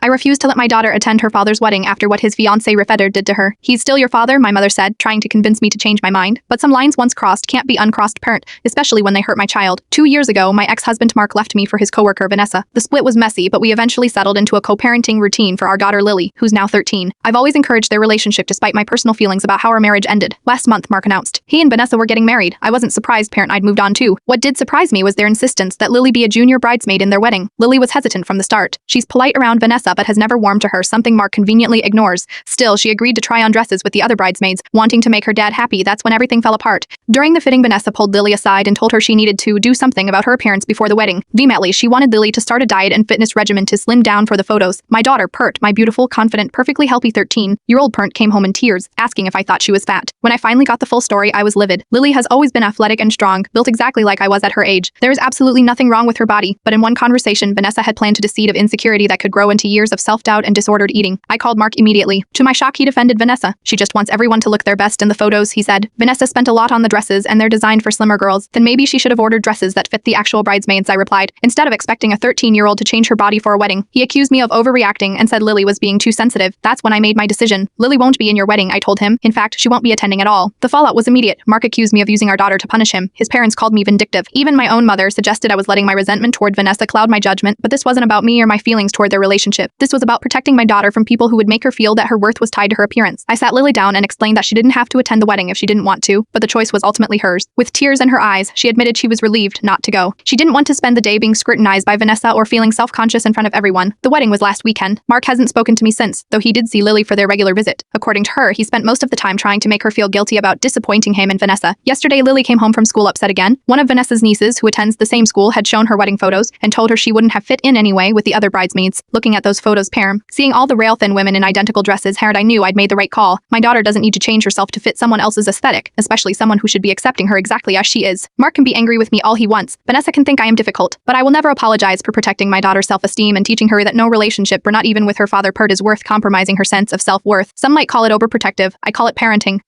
refuse to let my daughter attend her father's wedding after what his fiancé Refeder did to her. He's still your father, my mother said, trying to convince me to change my mind. But some lines once crossed can't be uncrossed, parent, especially when they hurt my child. 2 years ago, my ex-husband Mark left me for his coworker Vanessa. The split was messy, but we eventually settled into a co-parenting routine for our daughter Lily, who's now 13. I've always encouraged their relationship despite my personal feelings about how our marriage ended. Last month, Mark announced he and Vanessa were getting married. I wasn't surprised, parent, I'd moved on too. What did surprise me was their insistence that Lily be a junior bridesmaid in their wedding. Lily was hesitant from the start. She's polite around Vanessa but has never warmed to her, something Mark conveniently ignores. Still, she agreed to try on dresses with the other bridesmaids, wanting to make her dad happy. That's when everything fell apart. During the fitting, Vanessa pulled Lily aside and told her she needed to do something about her appearance before the wedding. Vehemently, she wanted Lily to start a diet and fitness regimen to slim down for the photos. My daughter, Pert, my beautiful, confident, perfectly healthy 13-year-old Pert, came home in tears, asking if I thought she was fat. When I finally got the full story, I was livid. Lily has always been athletic and strong, built exactly like I was at her age. There is absolutely nothing wrong with her body, but in one conversation, Vanessa had planted a seed of insecurity that could grow into years of self-doubt and disordered eating. I called Mark immediately. To my shock, he defended Vanessa. She just wants everyone to look their best in the photos, he said. Vanessa spent a lot on the dresses and they're designed for slimmer girls. Then maybe she should have ordered dresses that fit the actual bridesmaids, I replied, instead of expecting a 13-year-old to change her body for a wedding. He accused me of overreacting and said Lily was being too sensitive. That's when I made my decision. Lily won't be in your wedding, I told him. In fact, she won't be attending at all. The fallout was immediate. Mark accused me of using our daughter to punish him. His parents called me vindictive. Even my own mother suggested I was letting my resentment toward Vanessa cloud my judgment, but this wasn't about me or my feelings toward their relationship. This was about protecting my daughter from people who would make her feel that her worth was tied to her appearance. I sat Lily down and explained that she didn't have to attend the wedding if she didn't want to, but the choice was ultimately hers. With tears in her eyes, she admitted she was relieved not to go. She didn't want to spend the day being scrutinized by Vanessa or feeling self-conscious in front of everyone. The wedding was last weekend. Mark hasn't spoken to me since, though he did see Lily for their regular visit. According to her, he spent most of the time trying to make her feel guilty about disappointing him and Vanessa. Yesterday, Lily came home from school upset again. One of Vanessa's nieces, who attends the same school, had shown her wedding photos and told her she wouldn't have fit in anyway with the other bridesmaids. Looking at those photos, seeing all the rail-thin women in identical dresses, I knew I'd made the right call. My daughter doesn't need to change herself to fit someone else's aesthetic, especially someone who should be accepting her exactly as she is. Mark can be angry with me all he wants. Vanessa can think I am difficult, but I will never apologize for protecting my daughter's self-esteem and teaching her that no relationship, or not even with her father Pert, is worth compromising her sense of self-worth. Some might call it overprotective. I call it parenting.